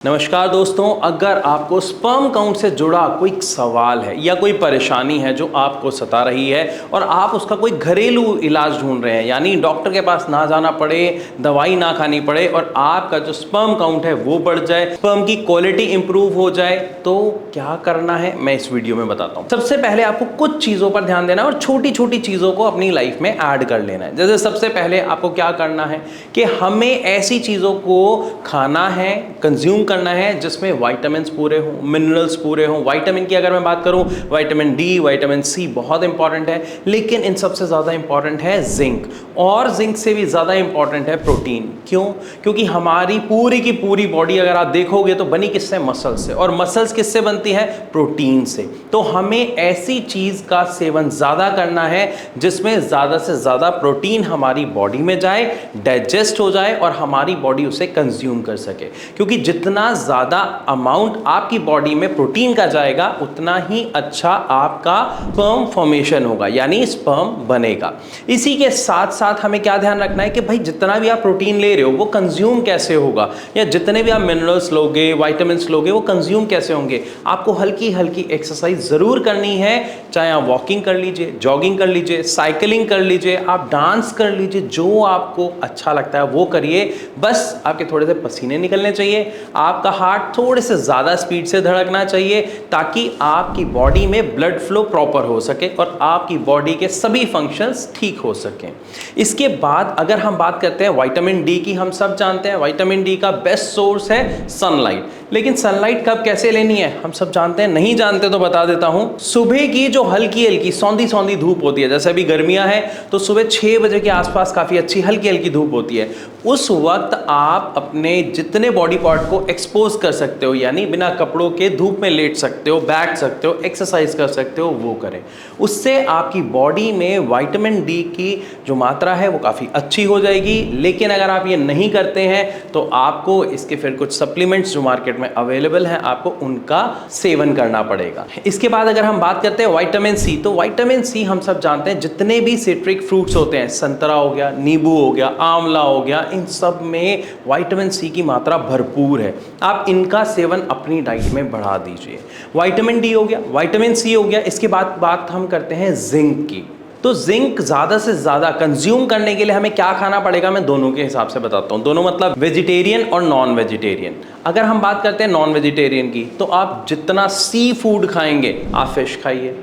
नमस्कार दोस्तों, अगर आपको स्पर्म काउंट से जुड़ा कोई सवाल है या कोई परेशानी है जो आपको सता रही है और आप उसका कोई घरेलू इलाज ढूंढ रहे हैं, यानी डॉक्टर के पास ना जाना पड़े, दवाई ना खानी पड़े और आपका जो स्पर्म काउंट है वो बढ़ जाए, स्पर्म की क्वालिटी इंप्रूव हो जाए, तो क्या करना है मैं इस वीडियो में बताता हूँ। सबसे पहले आपको कुछ चीज़ों पर ध्यान देना है और छोटी छोटी चीज़ों को अपनी लाइफ में ऐड कर लेना है। जैसे सबसे पहले आपको क्या करना है कि हमें ऐसी चीज़ों को खाना है, कंज्यूम करना है जिसमें विटामिन्स पूरे हों, मिनरल्स पूरे हों। विटामिन की अगर मैं बात करूं, विटामिन डी, विटामिन सी बहुत इंपॉर्टेंट है, लेकिन इन सबसे ज़्यादा इंपॉर्टेंट है जिंक, और जिंक से भी ज़्यादा इंपॉर्टेंट है प्रोटीन। क्यों? क्योंकि हमारी पूरी की पूरी बॉडी अगर आप देखोगे तो बनी किससे? मसल्स से, और मसल्स किससे बनती है? प्रोटीन से। तो हमें ऐसी चीज़ का सेवन ज़्यादा करना है जिसमें ज़्यादा से ज़्यादा प्रोटीन हमारी बॉडी में जाए, डाइजेस्ट हो जाए और हमारी बॉडी उसे कंज्यूम कर सके। क्योंकि जितना ज़्यादा अमाउंट आपकी बॉडी में प्रोटीन का जाएगा उतना ही अच्छा आपका स्पर्म फॉर्मेशन होगा, यानी स्पर्म बनेगा। इसी के साथ साथ हमें क्या ध्यान रखना है कि भाई जितना भी आप प्रोटीन ले रहे हो वो कंज्यूम कैसे होगा, या जितने भी आप मिनरल्स लोगे, विटामिन्स लोगे, वो कंज्यूम कैसे होंगे। आपको हल्की हल्की एक्सरसाइज ज़रूर करनी है, चाहे आप वॉकिंग कर लीजिए, जॉगिंग कर लीजिए, साइकिलिंग कर लीजिए, आप डांस कर लीजिए, जो आपको अच्छा लगता है वो करिए। बस आपके थोड़े से पसीने निकलने चाहिए, आपका हार्ट थोड़े से ज़्यादा स्पीड से धड़कना चाहिए, ताकि आपकी बॉडी में ब्लड फ्लो प्रॉपर हो सके और आपकी बॉडी के सभी फंक्शंस ठीक हो सकें। इसके बाद अगर हम बात करते हैं विटामिन डी की, हम सब जानते हैं विटामिन डी का बेस्ट सोर्स है सनलाइट। लेकिन सनलाइट कब कैसे लेनी है हम सब जानते हैं, नहीं जानते तो बता देता हूं। सुबह की जो हल्की हल्की सौंधी सौंधी धूप होती है, जैसे अभी गर्मियां हैं तो सुबह 6 बजे के आसपास काफ़ी अच्छी हल्की हल्की धूप होती है, उस वक्त आप अपने जितने बॉडी पार्ट को एक्सपोज कर सकते हो, यानी बिना कपड़ों के धूप में लेट सकते हो, बैठ सकते हो, एक्सरसाइज कर सकते हो, वो करें। उससे आपकी बॉडी में विटामिन डी की जो मात्रा है वो काफ़ी अच्छी हो जाएगी। लेकिन अगर आप ये नहीं करते हैं तो आपको इसके फिर कुछ सप्लीमेंट्स जो मार्केट में अवेलेबल हैं, आपको उनका सेवन करना पड़ेगा। इसके बाद अगर हम बात करते हैं विटामिन सी, तो विटामिन सी हम सब जानते हैं जितने भी सिट्रिक फ्रूट्स होते हैं, संतरा हो गया, नींबू हो गया, आंवला हो गया, इन सब में विटामिन सी की मात्रा भरपूर है। आप इनका सेवन अपनी डाइट में बढ़ा दीजिए। विटामिन डी हो गया, विटामिन सी हो गया। इसके बाद बात हम करते हैं जिंक की। तो जिंक ज़्यादा से ज़्यादा कंज्यूम करने के लिए हमें क्या खाना पड़ेगा, मैं दोनों के हिसाब से बताता हूँ। दोनों मतलब वेजिटेरियन और नॉन वेजिटेरियन। अगर हम बात करते हैं नॉन वेजिटेरियन की, तो आप जितना सी फूड खाएंगे, आप फिश खाइए,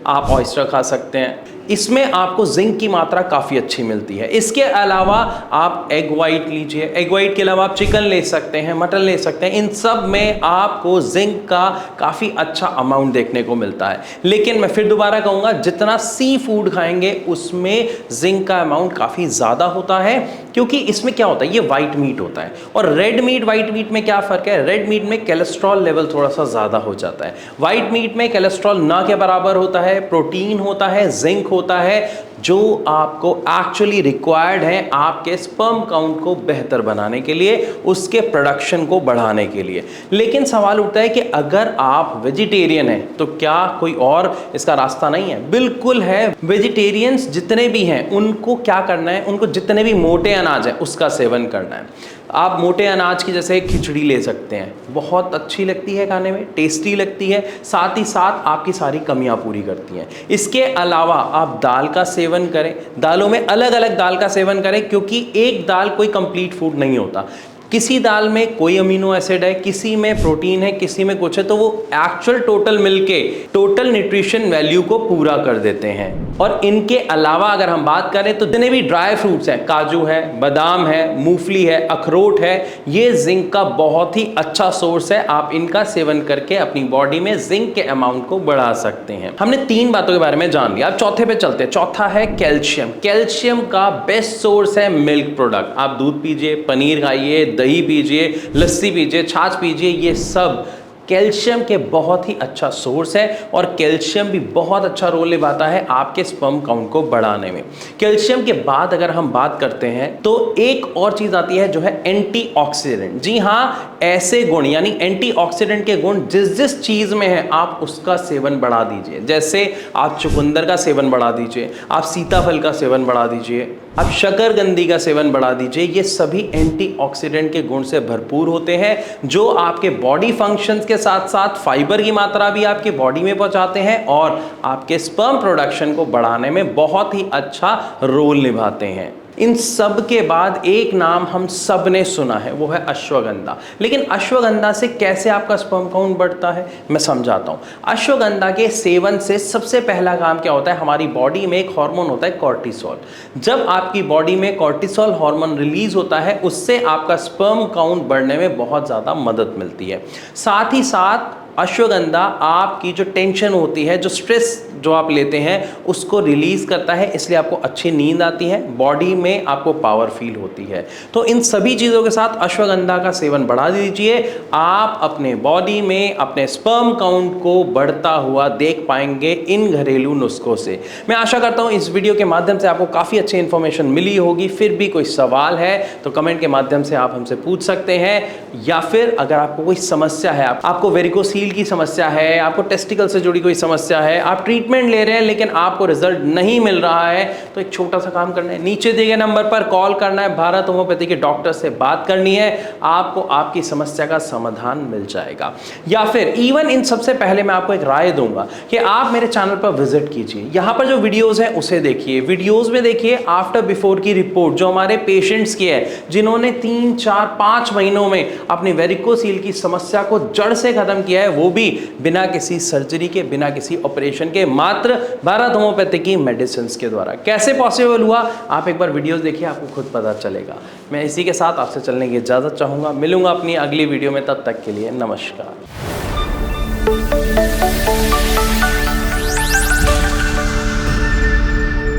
आप ऑयस्टर खा सकते हैं, इसमें आपको जिंक की मात्रा काफ़ी अच्छी मिलती है। इसके अलावा आप एग वाइट लीजिए, एग वाइट के अलावा आप चिकन ले सकते हैं, मटन ले सकते हैं, इन सब में आपको जिंक का काफ़ी अच्छा अमाउंट देखने को मिलता है। लेकिन मैं फिर दोबारा कहूँगा, जितना सी फूड खाएंगे उसमें जिंक का अमाउंट काफ़ी ज़्यादा होता है, क्योंकि इसमें क्या होता है, ये वाइट मीट होता है। और रेड मीट वाइट मीट में क्या फ़र्क है? रेड मीट में कोलेस्ट्रॉल लेवल थोड़ा सा ज़्यादा हो जाता है, वाइट मीट में कोलेस्ट्रॉल ना के बराबर होता है, प्रोटीन होता है, जिंक होता है, जो आपको एक्चुअली रिक्वायर्ड है आपके स्पर्म काउंट को बेहतर बनाने के लिए, उसके प्रोडक्शन को बढ़ाने के लिए। लेकिन सवाल उठता है कि अगर आप वेजिटेरियन हैं तो क्या कोई और इसका रास्ता नहीं है? बिल्कुल है। वेजिटेरियंस जितने भी हैं उनको क्या करना है, उनको जितने भी मोटे अनाज है उसका सेवन करना है। आप मोटे अनाज की जैसे खिचड़ी ले सकते हैं, बहुत अच्छी लगती है, खाने में टेस्टी लगती है, साथ ही साथ आपकी सारी कमियां पूरी करती हैं। इसके अलावा आप दाल का सेवन करें, दालों में अलग अलग दाल का सेवन करें, क्योंकि एक दाल कोई कंप्लीट फूड नहीं होता। किसी दाल में कोई अमीनो एसिड है, किसी में प्रोटीन है, किसी में कुछ है, तो वो एक्चुअल टोटल मिलके टोटल न्यूट्रिशन वैल्यू को पूरा कर देते हैं। और इनके अलावा अगर हम बात करें तो जितने भी ड्राई फ्रूट्स हैं, काजू है, बादाम है, मूंगफली है, अखरोट है, ये जिंक का बहुत ही अच्छा सोर्स है। आप इनका सेवन करके अपनी बॉडी में जिंक के अमाउंट को बढ़ा सकते हैं। हमने 3 बातों के बारे में जान लिया, अब चौथे पे चलते हैं। चौथा है कैल्शियम। कैल्शियम का बेस्ट सोर्स है मिल्क प्रोडक्ट। आप दूध पीजिए, पनीर खाइए, दही पीजिए, लस्सी पीजिए, छाछ पीजिए, ये सब कैल्शियम के बहुत ही अच्छा सोर्स है। और कैल्शियम भी बहुत अच्छा रोल निभाता है आपके स्पर्म काउंट को बढ़ाने में। कैल्शियम के बाद अगर हम बात करते हैं तो एक और चीज़ आती है जो है एंटीऑक्सीडेंट। जी हाँ, ऐसे गुण यानी एंटीऑक्सीडेंट के गुण जिस जिस चीज में है आप उसका सेवन बढ़ा दीजिए। जैसे आप चुकंदर का सेवन बढ़ा दीजिए, आप सीताफल का सेवन बढ़ा दीजिए, आप शकरकंदी का सेवन बढ़ा दीजिए। ये सभी एंटीऑक्सीडेंट के गुण से भरपूर होते हैं जो आपके बॉडी फंक्शंस के साथ साथ फाइबर की मात्रा भी आपके बॉडी में पहुंचाते हैं और आपके स्पर्म प्रोडक्शन को बढ़ाने में बहुत ही अच्छा रोल निभाते हैं। इन सब के बाद एक नाम हम सब ने सुना है, वो है अश्वगंधा। लेकिन अश्वगंधा से कैसे आपका स्पर्म काउंट बढ़ता है मैं समझाता हूँ। अश्वगंधा के सेवन से सबसे पहला काम क्या होता है, हमारी बॉडी में एक हार्मोन होता है कॉर्टिसोल। जब आपकी बॉडी में कॉर्टिसोल हार्मोन रिलीज होता है उससे आपका स्पर्म काउंट बढ़ने में बहुत ज़्यादा मदद मिलती है। साथ ही साथ अश्वगंधा आपकी जो टेंशन होती है, जो स्ट्रेस जो आप लेते हैं उसको रिलीज करता है, इसलिए आपको अच्छी नींद आती है, बॉडी में आपको पावर फील होती है। तो इन सभी चीज़ों के साथ अश्वगंधा का सेवन बढ़ा दीजिए, आप अपने बॉडी में अपने स्पर्म काउंट को बढ़ता हुआ देख पाएंगे इन घरेलू नुस्खों से। मैं आशा करता हूँ इस वीडियो के माध्यम से आपको काफ़ी अच्छी इन्फॉर्मेशन मिली होगी। फिर भी कोई सवाल है तो कमेंट के माध्यम से आप हमसे पूछ सकते हैं, या फिर अगर आपको कोई समस्या है, आपको वेरिकोसील की समस्या है, आपको टेस्टिकल से जुड़ी कोई समस्या है, आप ट्रीटमेंट ले रहे हैं लेकिन आपको रिजल्ट नहीं मिल रहा है, तो एक छोटा सा काम करना है, नीचे दिए गए नंबर पर कॉल करना है, भारत होम्योपैथी के डॉक्टर से बात करनी है, आपको आपकी समस्या का समाधान मिल जाएगा। या फिर इवन इन सबसे पहले मैं आपको एक राय दूंगा कि आप मेरे चैनल पर विजिट कीजिए, यहाँ पर जो वीडियोस हैं उसे देखिए, वीडियोस में देखिए आफ्टर बिफोर की रिपोर्ट जो हमारे पेशेंट्स की है जिन्होंने 3, 4, 5 महीनों में अपनी वेरिकोसील की समस्या को जड़ से खत्म किया है, वो भी बिना किसी सर्जरी के, बिना किसी ऑपरेशन के, मात्र भारत होम्योपैथी की मेडिसिन के द्वारा। कैसे पॉसिबल हुआ आप एक बार वीडियोस देखिए, आपको खुद पता चलेगा। मैं इसी के साथ आपसे चलने की इजाजत चाहूंगा, मिलूंगा अपनी अगली वीडियो में, तब तक के लिए नमस्कार।